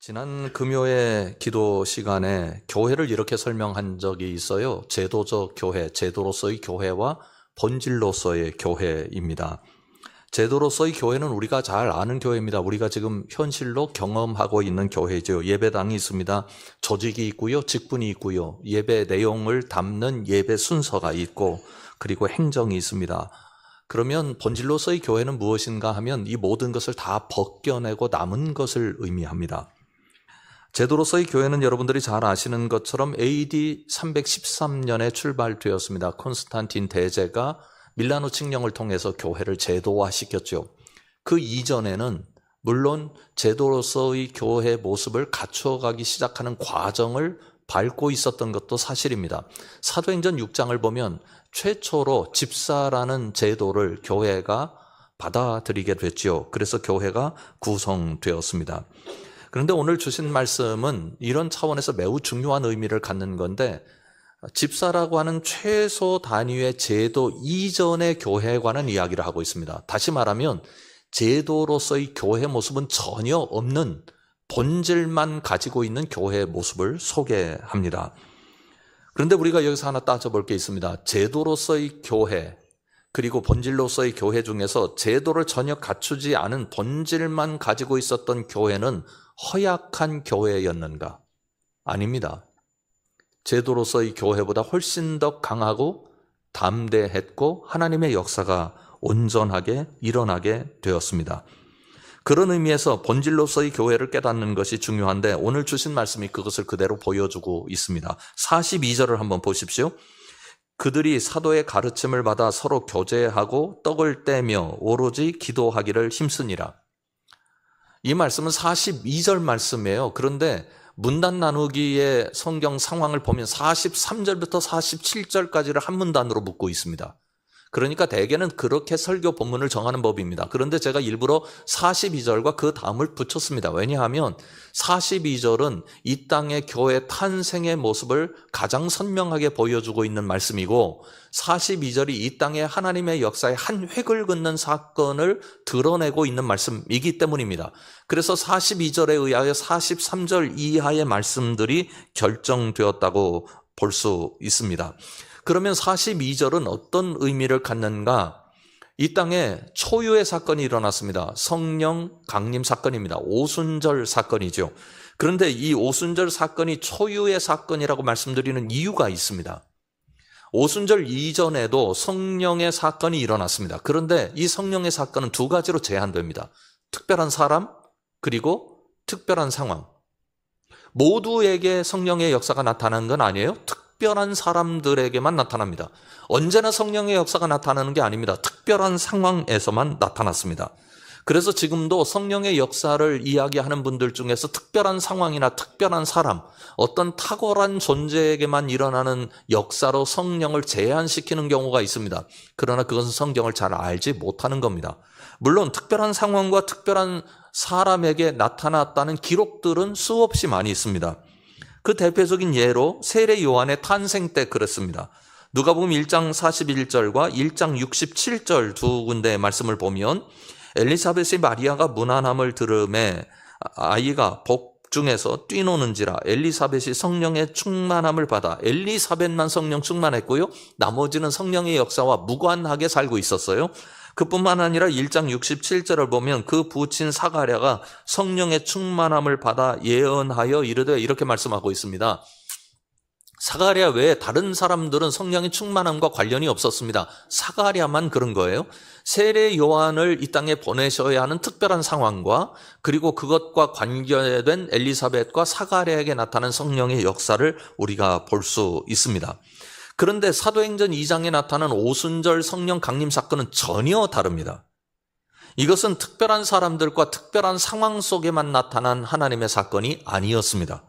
지난 금요일 기도 시간에 교회를 이렇게 설명한 적이 있어요. 제도적 교회, 제도로서의 교회와 본질로서의 교회입니다. 제도로서의 교회는 우리가 잘 아는 교회입니다. 우리가 지금 현실로 경험하고 있는 교회죠. 예배당이 있습니다. 조직이 있고요. 직분이 있고요. 예배 내용을 담는 예배 순서가 있고 그리고 행정이 있습니다. 그러면 본질로서의 교회는 무엇인가 하면 이 모든 것을 다 벗겨내고 남은 것을 의미합니다. 제도로서의 교회는 여러분들이 잘 아시는 것처럼 AD 313년에 출발되었습니다. 콘스탄틴 대제가 밀라노 칙령을 통해서 교회를 제도화시켰죠. 그 이전에는 물론 제도로서의 교회 모습을 갖춰가기 시작하는 과정을 밟고 있었던 것도 사실입니다. 사도행전 6장을 보면 최초로 집사라는 제도를 교회가 받아들이게 됐죠. 그래서 교회가 구성되었습니다. 그런데 오늘 주신 말씀은 이런 차원에서 매우 중요한 의미를 갖는 건데, 집사라고 하는 최소 단위의 제도 이전의 교회에 관한 이야기를 하고 있습니다. 다시 말하면 제도로서의 교회 모습은 전혀 없는 본질만 가지고 있는 교회의 모습을 소개합니다. 그런데 우리가 여기서 하나 따져볼 게 있습니다. 제도로서의 교회 그리고 본질로서의 교회 중에서 제도를 전혀 갖추지 않은 본질만 가지고 있었던 교회는 허약한 교회였는가? 아닙니다. 제도로서의 교회보다 훨씬 더 강하고 담대했고 하나님의 역사가 온전하게 일어나게 되었습니다. 그런 의미에서 본질로서의 교회를 깨닫는 것이 중요한데 오늘 주신 말씀이 그것을 그대로 보여주고 있습니다. 42절을 한번 보십시오. 그들이 사도의 가르침을 받아 서로 교제하고 떡을 떼며 오로지 기도하기를 힘쓰니라. 이 말씀은 42절 말씀이에요. 그런데 문단 나누기의 성경 상황을 보면 43절부터 47절까지를 한 문단으로 묶고 있습니다. 그러니까 대개는 그렇게 설교 본문을 정하는 법입니다. 그런데 제가 일부러 42절과 그 다음을 붙였습니다. 왜냐하면 42절은 이 땅의 교회 탄생의 모습을 가장 선명하게 보여주고 있는 말씀이고 42절이 이 땅의 하나님의 역사의 한 획을 긋는 사건을 드러내고 있는 말씀이기 때문입니다. 그래서 42절에 의하여 43절 이하의 말씀들이 결정되었다고 볼 수 있습니다. 그러면 42절은 어떤 의미를 갖는가? 이 땅에 초유의 사건이 일어났습니다. 성령 강림 사건입니다. 오순절 사건이죠. 그런데 이 오순절 사건이 초유의 사건이라고 말씀드리는 이유가 있습니다. 오순절 이전에도 성령의 사건이 일어났습니다. 그런데 이 성령의 사건은 두 가지로 제한됩니다. 특별한 사람 그리고 특별한 상황. 모두에게 성령의 역사가 나타나는 건 아니에요. 특별한 사람들에게만 나타납니다. 언제나 성령의 역사가 나타나는 게 아닙니다. 특별한 상황에서만 나타났습니다. 그래서 지금도 성령의 역사를 이야기하는 분들 중에서 특별한 상황이나 특별한 사람, 어떤 탁월한 존재에게만 일어나는 역사로 성령을 제한시키는 경우가 있습니다. 그러나 그것은 성경을 잘 알지 못하는 겁니다. 물론 특별한 상황과 특별한 사람에게 나타났다는 기록들은 수없이 많이 있습니다. 그 대표적인 예로 세례 요한의 탄생 때 그랬습니다. 누가복음 1장 41절과 1장 67절 두 군데의 말씀을 보면 엘리사벳이 마리아가 문안함을 들음에 아이가 복중에서 뛰노는지라 엘리사벳이 성령의 충만함을 받아 엘리사벳만 성령 충만했고요. 나머지는 성령의 역사와 무관하게 살고 있었어요. 그뿐만 아니라 1장 67절을 보면 그 부친 사가랴가 성령의 충만함을 받아 예언하여 이르되 이렇게 말씀하고 있습니다. 사가랴 외에 다른 사람들은 성령의 충만함과 관련이 없었습니다. 사가랴만 그런 거예요. 세례 요한을 이 땅에 보내셔야 하는 특별한 상황과 그리고 그것과 관계된 엘리사벳과 사가랴에게 나타난 성령의 역사를 우리가 볼 수 있습니다. 그런데 사도행전 2장에 나타난 오순절 성령 강림 사건은 전혀 다릅니다. 이것은 특별한 사람들과 특별한 상황 속에만 나타난 하나님의 사건이 아니었습니다.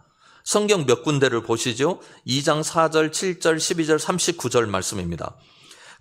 성경 몇 군데를 보시죠. 2장 4절, 7절, 12절, 39절 말씀입니다.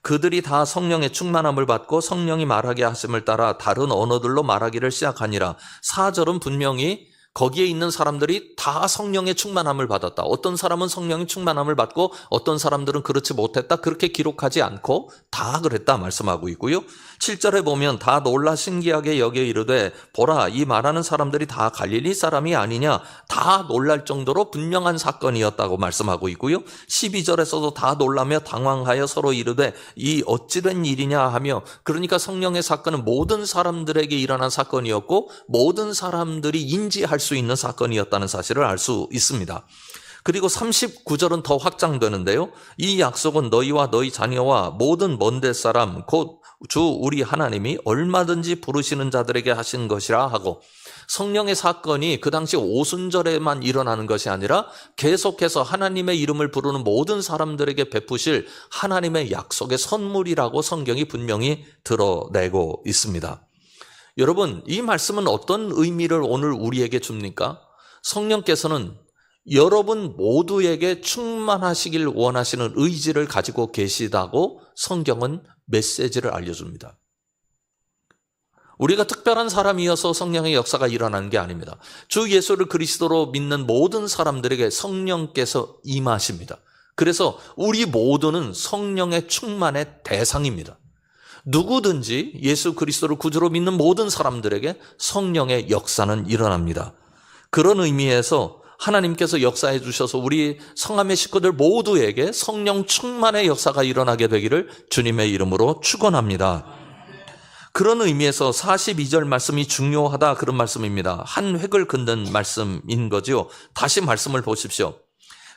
그들이 다 성령의 충만함을 받고 성령이 말하게 하심을 따라 다른 언어들로 말하기를 시작하니라. 4절은 분명히 거기에 있는 사람들이 다 성령의 충만함을 받았다. 어떤 사람은 성령의 충만함을 받고 어떤 사람들은 그렇지 못했다. 그렇게 기록하지 않고 다 그랬다 말씀하고 있고요. 7절에 보면 다 놀라 신기하게 여겨 이르되 보라 이 말하는 사람들이 다 갈릴리 사람이 아니냐. 다 놀랄 정도로 분명한 사건이었다고 말씀하고 있고요. 12절에서도 다 놀라며 당황하여 서로 이르되 이 어찌된 일이냐 하며, 그러니까 성령의 사건은 모든 사람들에게 일어난 사건이었고 모든 사람들이 인지할 수 있는 사건이었다는 사실을 알 수 있습니다. 그리고 39절은 더 확장되는데요. 이 약속은 너희와 너희 자녀와 모든 먼데 사람 곧 주 우리 하나님이 얼마든지 부르시는 자들에게 하신 것이라 하고, 성령의 사건이 그 당시 오순절에만 일어나는 것이 아니라 계속해서 하나님의 이름을 부르는 모든 사람들에게 베푸실 하나님의 약속의 선물이라고 성경이 분명히 드러내고 있습니다. 여러분, 이 말씀은 어떤 의미를 오늘 우리에게 줍니까? 성령께서는 여러분 모두에게 충만하시길 원하시는 의지를 가지고 계시다고 성경은 메시지를 알려줍니다. 우리가 특별한 사람이어서 성령의 역사가 일어나는 게 아닙니다. 주 예수를 그리스도로 믿는 모든 사람들에게 성령께서 임하십니다. 그래서 우리 모두는 성령의 충만의 대상입니다. 누구든지 예수 그리스도를 구주로 믿는 모든 사람들에게 성령의 역사는 일어납니다. 그런 의미에서 하나님께서 역사해 주셔서 우리 성함의 식구들 모두에게 성령 충만의 역사가 일어나게 되기를 주님의 이름으로 축원합니다. 그런 의미에서 42절 말씀이 중요하다 그런 말씀입니다. 한 획을 긋는 말씀인 거죠. 다시 말씀을 보십시오.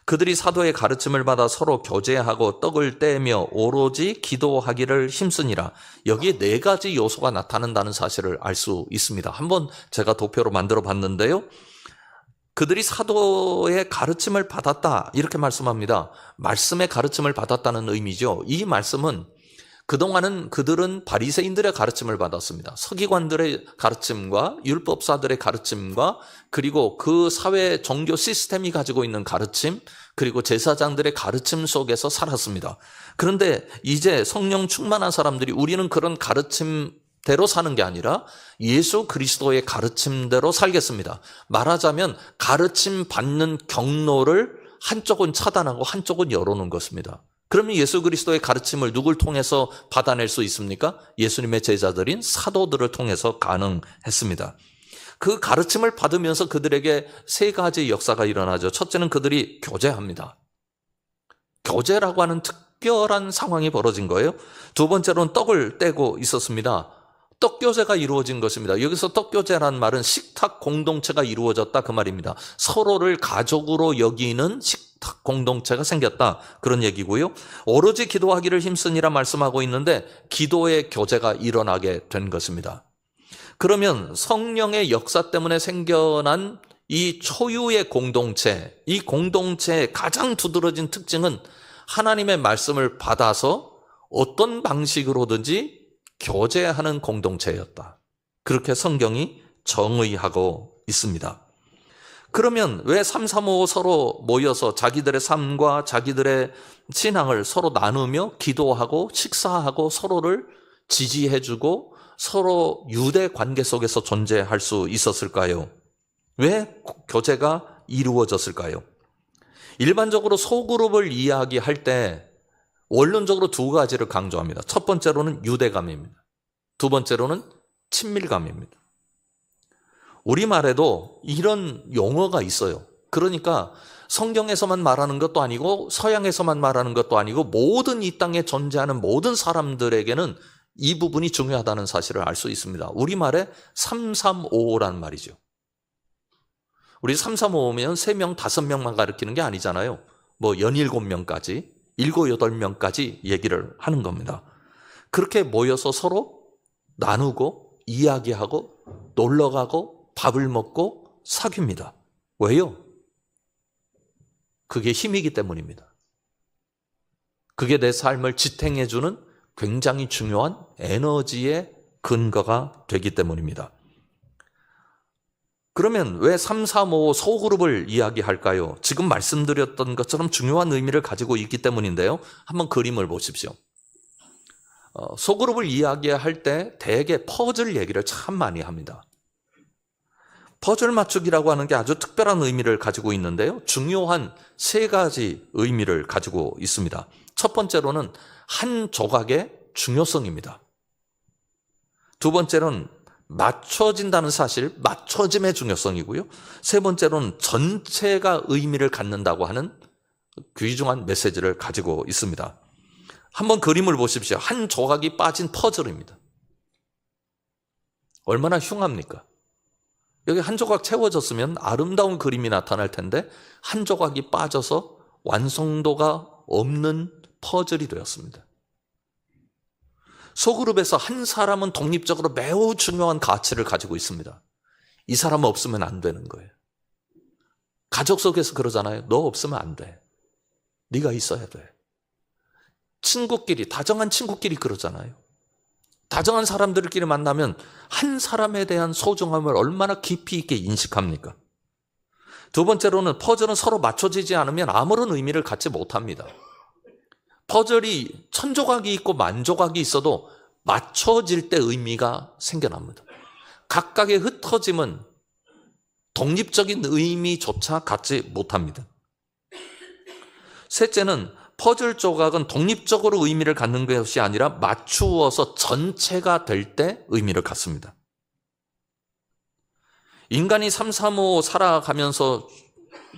그들이 사도의 가르침을 받아 서로 교제하고 떡을 떼며 오로지 기도하기를 힘쓰니라. 여기에 네 가지 요소가 나타난다는 사실을 알 수 있습니다. 한번 제가 도표로 만들어 봤는데요. 그들이 사도의 가르침을 받았다 이렇게 말씀합니다. 말씀의 가르침을 받았다는 의미죠. 이 말씀은 그동안은 그들은 바리새인들의 가르침을 받았습니다. 서기관들의 가르침과 율법사들의 가르침과 그리고 그 사회 종교 시스템이 가지고 있는 가르침, 그리고 제사장들의 가르침 속에서 살았습니다. 그런데 이제 성령 충만한 사람들이 우리는 그런 가르침대로 사는 게 아니라 예수 그리스도의 가르침대로 살겠습니다. 말하자면 가르침 받는 경로를 한쪽은 차단하고 한쪽은 열어놓은 것입니다. 그러면 예수 그리스도의 가르침을 누굴 통해서 받아낼 수 있습니까? 예수님의 제자들인 사도들을 통해서 가능했습니다. 그 가르침을 받으면서 그들에게 세 가지 역사가 일어나죠. 첫째는 그들이 교제합니다. 교제라고 하는 특별한 상황이 벌어진 거예요. 두 번째로는 떡을 떼고 있었습니다. 떡교제가 이루어진 것입니다. 여기서 떡교제라는 말은 식탁 공동체가 이루어졌다 그 말입니다. 서로를 가족으로 여기는 식탁 공동체가 생겼다 그런 얘기고요. 오로지 기도하기를 힘쓰니라 말씀하고 있는데 기도의 교제가 일어나게 된 것입니다. 그러면 성령의 역사 때문에 생겨난 이 초유의 공동체, 이 공동체의 가장 두드러진 특징은 하나님의 말씀을 받아서 어떤 방식으로든지 교제하는 공동체였다. 그렇게 성경이 정의하고 있습니다. 그러면 왜 3, 3, 5 서로 모여서 자기들의 삶과 자기들의 신앙을 서로 나누며 기도하고 식사하고 서로를 지지해주고 서로 유대 관계 속에서 존재할 수 있었을까요? 왜 교제가 이루어졌을까요? 일반적으로 소그룹을 이야기할 때 원론적으로 두 가지를 강조합니다. 첫 번째로는 유대감입니다. 두 번째로는 친밀감입니다. 우리말에도 이런 용어가 있어요. 그러니까 성경에서만 말하는 것도 아니고 서양에서만 말하는 것도 아니고 모든 이 땅에 존재하는 모든 사람들에게는 이 부분이 중요하다는 사실을 알 수 있습니다. 우리말에 335라는 말이죠. 우리 335면 3명, 5명만 가리키는 게 아니잖아요. 뭐 17명까지 7, 8명까지 얘기를 하는 겁니다. 그렇게 모여서 서로 나누고 이야기하고 놀러가고 밥을 먹고 사귀입니다. 왜요? 그게 힘이기 때문입니다. 그게 내 삶을 지탱해주는 굉장히 중요한 에너지의 근거가 되기 때문입니다. 그러면 왜 3, 4, 5 소그룹을 이야기할까요? 지금 말씀드렸던 것처럼 중요한 의미를 가지고 있기 때문인데요. 한번 그림을 보십시오. 소그룹을 이야기할 때 대개 퍼즐 얘기를 참 많이 합니다. 퍼즐 맞추기라고 하는 게 아주 특별한 의미를 가지고 있는데요. 중요한 세 가지 의미를 가지고 있습니다. 첫 번째로는 한 조각의 중요성입니다. 두 번째로는 맞춰진다는 사실, 맞춰짐의 중요성이고요. 세 번째로는 전체가 의미를 갖는다고 하는 귀중한 메시지를 가지고 있습니다. 한번 그림을 보십시오. 한 조각이 빠진 퍼즐입니다. 얼마나 흉합니까? 여기 한 조각 채워졌으면 아름다운 그림이 나타날 텐데 한 조각이 빠져서 완성도가 없는 퍼즐이 되었습니다. 소그룹에서 한 사람은 독립적으로 매우 중요한 가치를 가지고 있습니다. 이 사람 없으면 안 되는 거예요. 가족 속에서 그러잖아요. 너 없으면 안 돼. 네가 있어야 돼. 친구끼리, 다정한 친구끼리 그러잖아요. 다정한 사람들끼리 만나면 한 사람에 대한 소중함을 얼마나 깊이 있게 인식합니까? 두 번째로는 퍼즐은 서로 맞춰지지 않으면 아무런 의미를 갖지 못합니다. 퍼즐이 1000조각이 있고 10,000조각이 있어도 맞춰질 때 의미가 생겨납니다. 각각의 흩어짐은 독립적인 의미조차 갖지 못합니다. 셋째는 퍼즐 조각은 독립적으로 의미를 갖는 것이 아니라 맞추어서 전체가 될 때 의미를 갖습니다. 인간이 3, 3, 5 살아가면서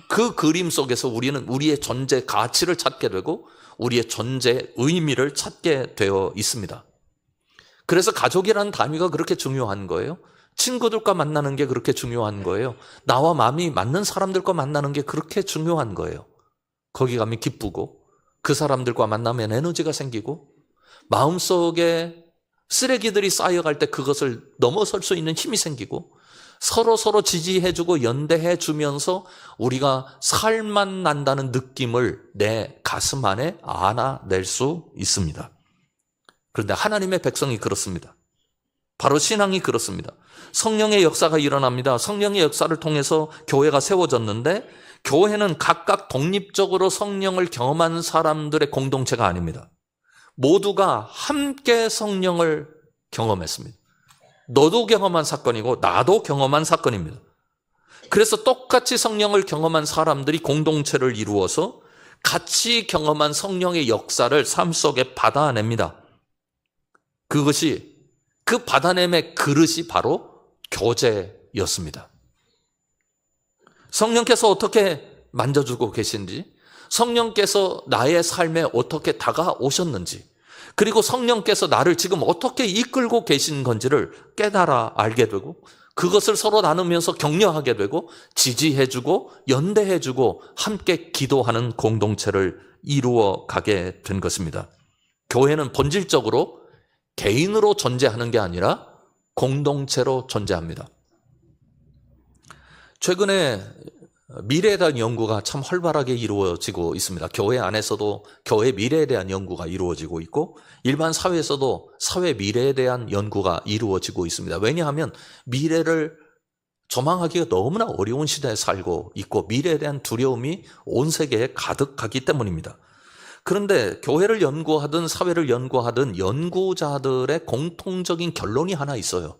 그 그림 속에서 우리는 우리의 존재 가치를 찾게 되고 우리의 존재 의미를 찾게 되어 있습니다. 그래서 가족이라는 단위가 그렇게 중요한 거예요. 친구들과 만나는 게 그렇게 중요한 거예요. 나와 마음이 맞는 사람들과 만나는 게 그렇게 중요한 거예요. 거기 가면 기쁘고 그 사람들과 만나면 에너지가 생기고 마음속에 쓰레기들이 쌓여갈 때 그것을 넘어설 수 있는 힘이 생기고 서로 지지해주고 연대해주면서 우리가 살만 난다는 느낌을 내 가슴 안에 안아낼 수 있습니다. 그런데 하나님의 백성이 그렇습니다. 바로 신앙이 그렇습니다. 성령의 역사가 일어납니다. 성령의 역사를 통해서 교회가 세워졌는데 교회는 각각 독립적으로 성령을 경험한 사람들의 공동체가 아닙니다. 모두가 함께 성령을 경험했습니다. 너도 경험한 사건이고 나도 경험한 사건입니다. 그래서 똑같이 성령을 경험한 사람들이 공동체를 이루어서 같이 경험한 성령의 역사를 삶 속에 받아냅니다. 그것이 그 받아냄의 그릇이 바로 교제였습니다. 성령께서 어떻게 만져주고 계신지, 성령께서 나의 삶에 어떻게 다가오셨는지, 그리고 성령께서 나를 지금 어떻게 이끌고 계신 건지를 깨달아 알게 되고 그것을 서로 나누면서 격려하게 되고 지지해주고 연대해주고 함께 기도하는 공동체를 이루어 가게 된 것입니다. 교회는 본질적으로 개인으로 존재하는 게 아니라 공동체로 존재합니다. 최근에 미래에 대한 연구가 참 활발하게 이루어지고 있습니다. 교회 안에서도 교회 미래에 대한 연구가 이루어지고 있고 일반 사회에서도 사회 미래에 대한 연구가 이루어지고 있습니다. 왜냐하면 미래를 조망하기가 너무나 어려운 시대에 살고 있고 미래에 대한 두려움이 온 세계에 가득하기 때문입니다. 그런데 교회를 연구하든 사회를 연구하든 연구자들의 공통적인 결론이 하나 있어요.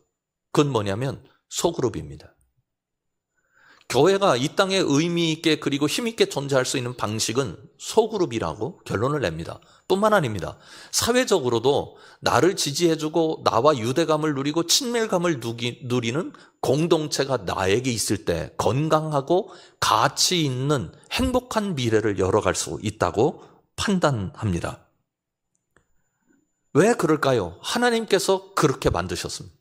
그건 뭐냐면 소그룹입니다. 교회가 이 땅에 의미 있게 그리고 힘 있게 존재할 수 있는 방식은 소그룹이라고 결론을 냅니다. 뿐만 아닙니다. 사회적으로도 나를 지지해주고 나와 유대감을 누리고 친밀감을 누리는 공동체가 나에게 있을 때 건강하고 가치 있는 행복한 미래를 열어갈 수 있다고 판단합니다. 왜 그럴까요? 하나님께서 그렇게 만드셨습니다.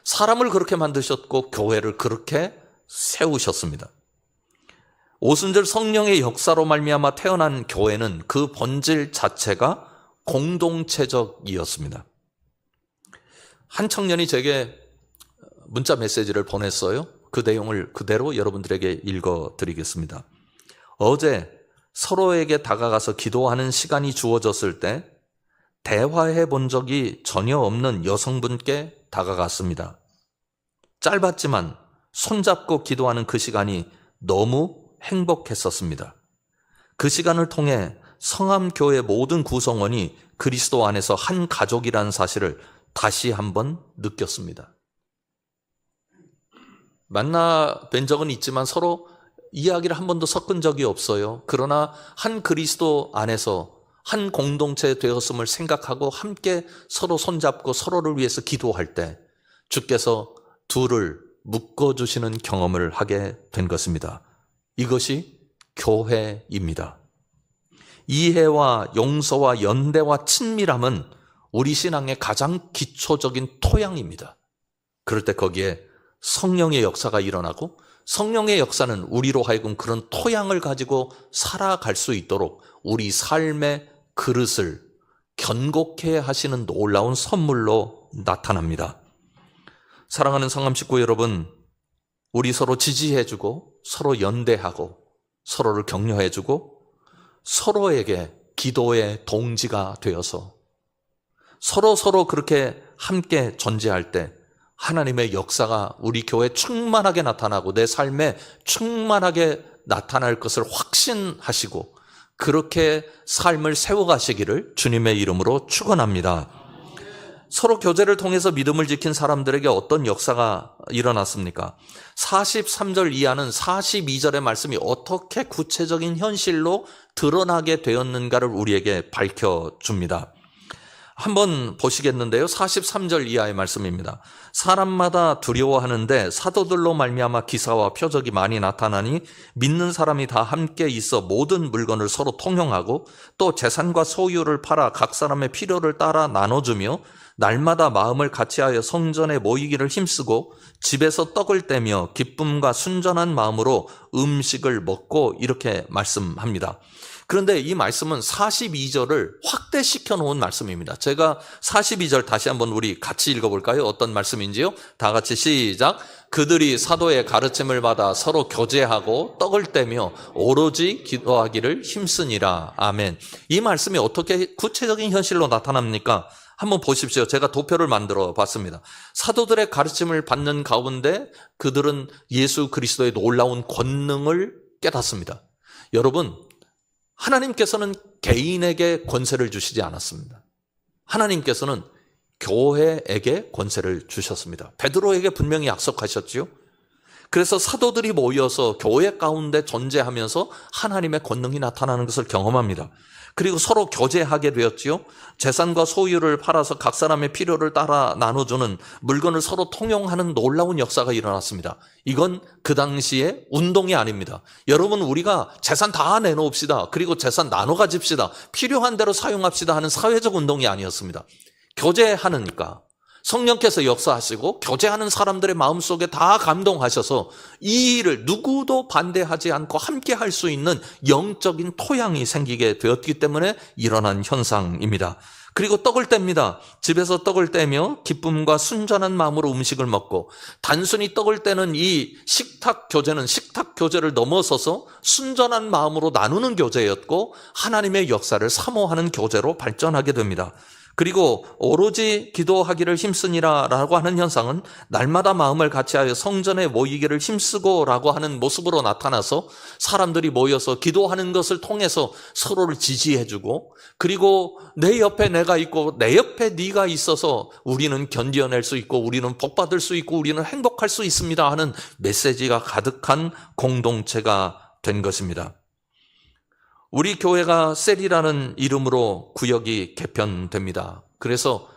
사람을 그렇게 만드셨고 교회를 그렇게 세우셨습니다. 오순절 성령의 역사로 말미암아 태어난 교회는 그 본질 자체가 공동체적이었습니다. 한 청년이 제게 문자 메시지를 보냈어요. 그 내용을 그대로 여러분들에게 읽어드리겠습니다. 어제 서로에게 다가가서 기도하는 시간이 주어졌을 때 대화해 본 적이 전혀 없는 여성분께 다가갔습니다. 짧았지만 손잡고 기도하는 그 시간이 너무 행복했었습니다. 그 시간을 통해 성암교회 모든 구성원이 그리스도 안에서 한 가족이라는 사실을 다시 한번 느꼈습니다. 만나 뵌 적은 있지만 서로 이야기를 한 번도 섞은 적이 없어요. 그러나 한 그리스도 안에서 한 공동체 되었음을 생각하고 함께 서로 손잡고 서로를 위해서 기도할 때 주께서 둘을 묶어주시는 경험을 하게 된 것입니다. 이것이 교회입니다. 이해와 용서와 연대와 친밀함은 우리 신앙의 가장 기초적인 토양입니다. 그럴 때 거기에 성령의 역사가 일어나고 성령의 역사는 우리로 하여금 그런 토양을 가지고 살아갈 수 있도록 우리 삶의 그릇을 견고케 하시는 놀라운 선물로 나타납니다. 사랑하는 성암 식구 여러분, 우리 서로 지지해주고 서로 연대하고 서로를 격려해주고 서로에게 기도의 동지가 되어서 서로 그렇게 함께 존재할 때 하나님의 역사가 우리 교회에 충만하게 나타나고 내 삶에 충만하게 나타날 것을 확신하시고 그렇게 삶을 세워가시기를 주님의 이름으로 축원합니다. 서로 교제를 통해서 믿음을 지킨 사람들에게 어떤 역사가 일어났습니까? 43절 이하는 42절의 말씀이 어떻게 구체적인 현실로 드러나게 되었는가를 우리에게 밝혀줍니다. 한번 보시겠는데요. 43절 이하의 말씀입니다. 사람마다 두려워하는데 사도들로 말미암아 기사와 표적이 많이 나타나니 믿는 사람이 다 함께 있어 모든 물건을 서로 통용하고 또 재산과 소유를 팔아 각 사람의 필요를 따라 나눠주며 날마다 마음을 같이하여 성전에 모이기를 힘쓰고 집에서 떡을 떼며 기쁨과 순전한 마음으로 음식을 먹고 이렇게 말씀합니다. 그런데 이 말씀은 42절을 확대시켜 놓은 말씀입니다. 제가 42절 다시 한번 우리 같이 읽어볼까요? 어떤 말씀인지요? 다 같이 시작. 그들이 사도의 가르침을 받아 서로 교제하고 떡을 떼며 오로지 기도하기를 힘쓰니라. 아멘. 이 말씀이 어떻게 구체적인 현실로 나타납니까? 한번 보십시오. 제가 도표를 만들어 봤습니다. 사도들의 가르침을 받는 가운데 그들은 예수 그리스도의 놀라운 권능을 깨닫습니다. 여러분, 하나님께서는 개인에게 권세를 주시지 않았습니다. 하나님께서는 교회에게 권세를 주셨습니다. 베드로에게 분명히 약속하셨지요. 그래서 사도들이 모여서 교회 가운데 존재하면서 하나님의 권능이 나타나는 것을 경험합니다. 그리고 서로 교제하게 되었지요. 재산과 소유를 팔아서 각 사람의 필요를 따라 나눠주는 물건을 서로 통용하는 놀라운 역사가 일어났습니다. 이건 그 당시에 운동이 아닙니다. 여러분, 우리가 재산 다 내놓읍시다. 그리고 재산 나눠 가집시다. 필요한 대로 사용합시다 하는 사회적 운동이 아니었습니다. 교제하니까 성령께서 역사하시고 교제하는 사람들의 마음속에 다 감동하셔서 이 일을 누구도 반대하지 않고 함께 할 수 있는 영적인 토양이 생기게 되었기 때문에 일어난 현상입니다. 그리고 떡을 뗍니다. 집에서 떡을 떼며 기쁨과 순전한 마음으로 음식을 먹고, 단순히 떡을 떼는 이 식탁 교제는 식탁 교제를 넘어서서 순전한 마음으로 나누는 교제였고 하나님의 역사를 사모하는 교제로 발전하게 됩니다. 그리고 오로지 기도하기를 힘쓰니라 라고 하는 현상은 날마다 마음을 같이하여 성전에 모이기를 힘쓰고 라고 하는 모습으로 나타나서 사람들이 모여서 기도하는 것을 통해서 서로를 지지해주고, 그리고 내 옆에 내가 있고 내 옆에 네가 있어서 우리는 견뎌낼 수 있고 우리는 복받을 수 있고 우리는 행복할 수 있습니다 하는 메시지가 가득한 공동체가 된 것입니다. 우리 교회가 셀이라는 이름으로 구역이 개편됩니다. 그래서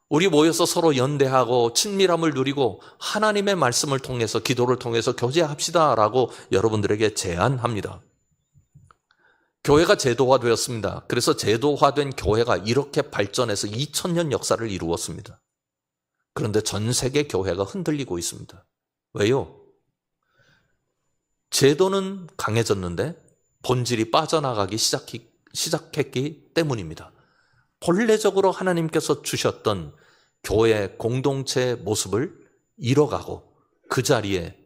우리 모여서 서로 연대하고 친밀함을 누리고 하나님의 말씀을 통해서 기도를 통해서 교제합시다라고 여러분들에게 제안합니다. 교회가 제도화되었습니다. 그래서 제도화된 교회가 이렇게 발전해서 2000년 역사를 이루었습니다. 그런데 전 세계 교회가 흔들리고 있습니다. 왜요? 제도는 강해졌는데 본질이 빠져나가기 시작했기 때문입니다. 본래적으로 하나님께서 주셨던 교회 공동체의 모습을 잃어가고 그 자리에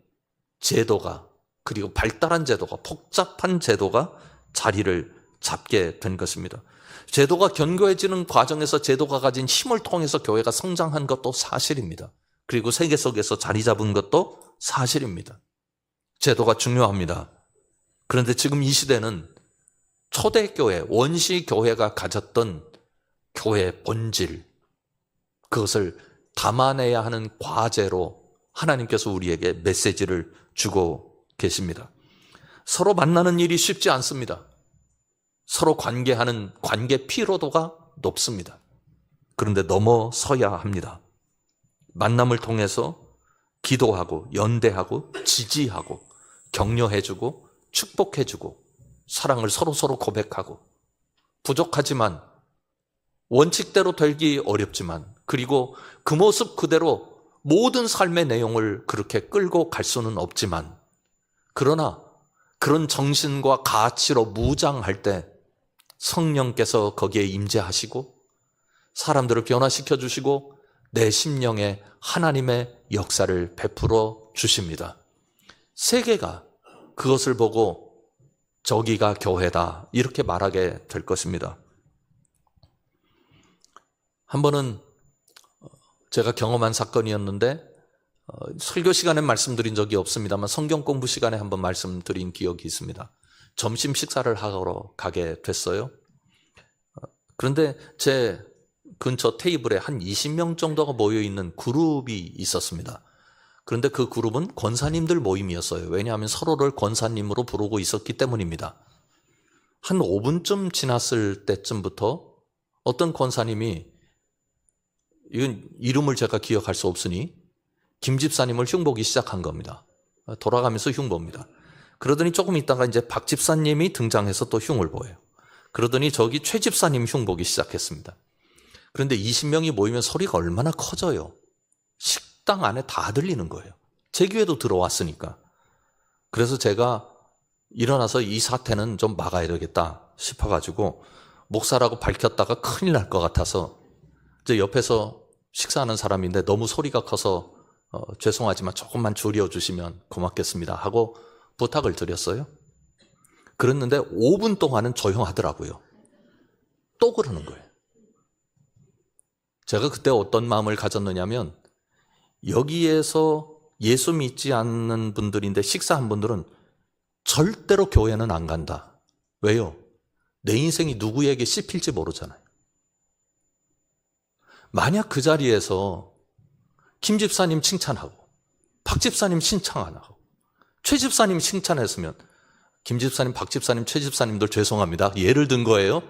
제도가, 그리고 발달한 제도가, 복잡한 제도가 자리를 잡게 된 것입니다. 제도가 견고해지는 과정에서 제도가 가진 힘을 통해서 교회가 성장한 것도 사실입니다. 그리고 세계 속에서 자리 잡은 것도 사실입니다. 제도가 중요합니다. 그런데 지금 이 시대는 초대교회, 원시교회가 가졌던 교회의 본질, 그것을 담아내야 하는 과제로 하나님께서 우리에게 메시지를 주고 계십니다. 서로 만나는 일이 쉽지 않습니다. 서로 관계하는 관계 피로도가 높습니다. 그런데 넘어서야 합니다. 만남을 통해서 기도하고 연대하고 지지하고 격려해주고 축복해주고 사랑을 서로 고백하고 부족하지만 원칙대로 되기 어렵지만 그리고 그 모습 그대로 모든 삶의 내용을 그렇게 끌고 갈 수는 없지만 그러나 그런 정신과 가치로 무장할 때 성령께서 거기에 임재하시고 사람들을 변화시켜 주시고 내 심령에 하나님의 역사를 베풀어 주십니다. 세계가 그것을 보고 저기가 교회다 이렇게 말하게 될 것입니다. 한 번은 제가 경험한 사건이었는데 설교 시간에 말씀드린 적이 없습니다만 성경 공부 시간에 한번 말씀드린 기억이 있습니다. 점심 식사를 하러 가게 됐어요. 그런데 제 근처 테이블에 한 20명 정도가 모여있는 그룹이 있었습니다. 그런데 그 그룹은 권사님들 모임이었어요. 왜냐하면 서로를 권사님으로 부르고 있었기 때문입니다. 한 5분쯤 지났을 때쯤부터 어떤 권사님이, 이건 이름을 제가 기억할 수 없으니 김 집사님을 흉보기 시작한 겁니다. 돌아가면서 흉봅니다. 그러더니 조금 있다가 이제 박 집사님이 등장해서 또 흉을 보여요. 그러더니 저기 최 집사님 흉보기 시작했습니다. 그런데 20명이 모이면 소리가 얼마나 커져요. 식당 안에 다 들리는 거예요. 제 귀에도 들어왔으니까. 그래서 제가 일어나서 이 사태는 좀 막아야 되겠다 싶어가지고 목사라고 밝혔다가 큰일 날 것 같아서 이제 옆에서 식사하는 사람인데 너무 소리가 커서 죄송하지만 조금만 줄여주시면 고맙겠습니다 하고 부탁을 드렸어요. 그랬는데 5분 동안은 조용하더라고요. 또 그러는 거예요. 제가 그때 어떤 마음을 가졌느냐면 여기에서 예수 믿지 않는 분들인데 식사한 분들은 절대로 교회는 안 간다. 왜요? 내 인생이 누구에게 씹힐지 모르잖아요. 만약 그 자리에서 김 집사님 칭찬하고 박 집사님 칭찬 안 하고 최 집사님 칭찬했으면 김 집사님, 박 집사님, 최 집사님들 죄송합니다. 예를 든 거예요.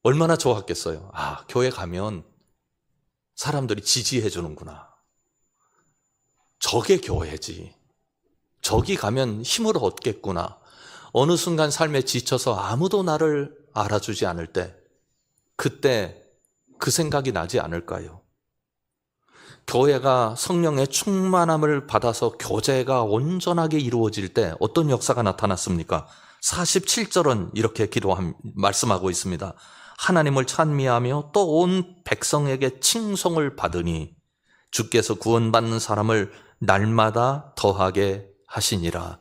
얼마나 좋았겠어요. 아, 교회 가면 사람들이 지지해 주는구나. 저게 교회지. 저기 가면 힘을 얻겠구나. 어느 순간 삶에 지쳐서 아무도 나를 알아주지 않을 때 그때 그 생각이 나지 않을까요? 교회가 성령의 충만함을 받아서 교제가 온전하게 이루어질 때 어떤 역사가 나타났습니까? 47절은 이렇게 말씀하고 있습니다. 하나님을 찬미하며 또 온 백성에게 칭송을 받으니 주께서 구원받는 사람을 날마다 더하게 하시니라.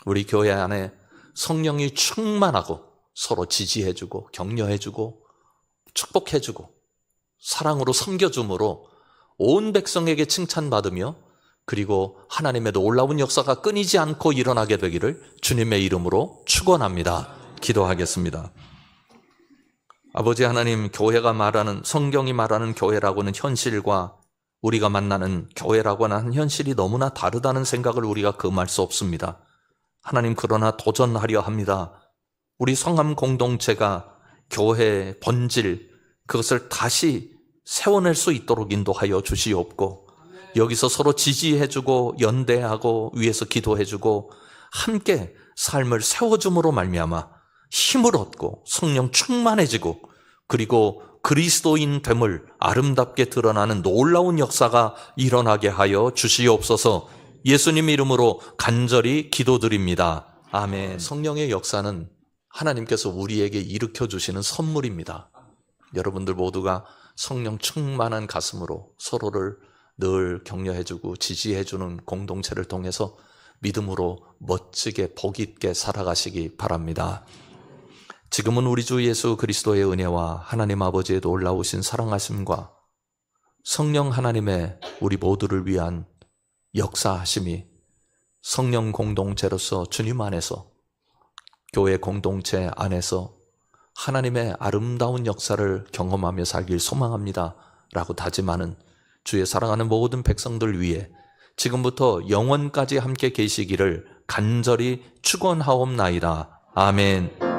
우리 교회 안에 성령이 충만하고 서로 지지해주고 격려해주고 축복해주고 사랑으로 섬겨줌으로 온 백성에게 칭찬받으며 그리고 하나님의 놀라운 역사가 끊이지 않고 일어나게 되기를 주님의 이름으로 축원합니다. 기도하겠습니다. 아버지 하나님, 교회가 말하는, 성경이 말하는 교회라고는 현실과 우리가 만나는 교회라고 하는 현실이 너무나 다르다는 생각을 우리가 금할 수 없습니다. 하나님, 그러나 도전하려 합니다. 우리 성함 공동체가 교회의 본질, 그것을 다시 세워낼 수 있도록 인도하여 주시옵고 여기서 서로 지지해주고 연대하고 위에서 기도해주고 함께 삶을 세워줌으로 말미암아 힘을 얻고 성령 충만해지고 그리고 그리스도인 됨을 아름답게 드러나는 놀라운 역사가 일어나게 하여 주시옵소서. 예수님 이름으로 간절히 기도드립니다. 아멘. 성령의 역사는 하나님께서 우리에게 일으켜 주시는 선물입니다. 여러분들 모두가 성령 충만한 가슴으로 서로를 늘 격려해주고 지지해주는 공동체를 통해서 믿음으로 멋지게 복 있게 살아가시기 바랍니다. 지금은 우리 주 예수 그리스도의 은혜와 하나님 아버지의 놀라우신 사랑하심과 성령 하나님의 우리 모두를 위한 역사하심이 성령 공동체로서 주님 안에서 교회 공동체 안에서 하나님의 아름다운 역사를 경험하며 살길 소망합니다 라고 다짐하는 주의 사랑하는 모든 백성들 위해 지금부터 영원까지 함께 계시기를 간절히 축원하옵나이다. 아멘.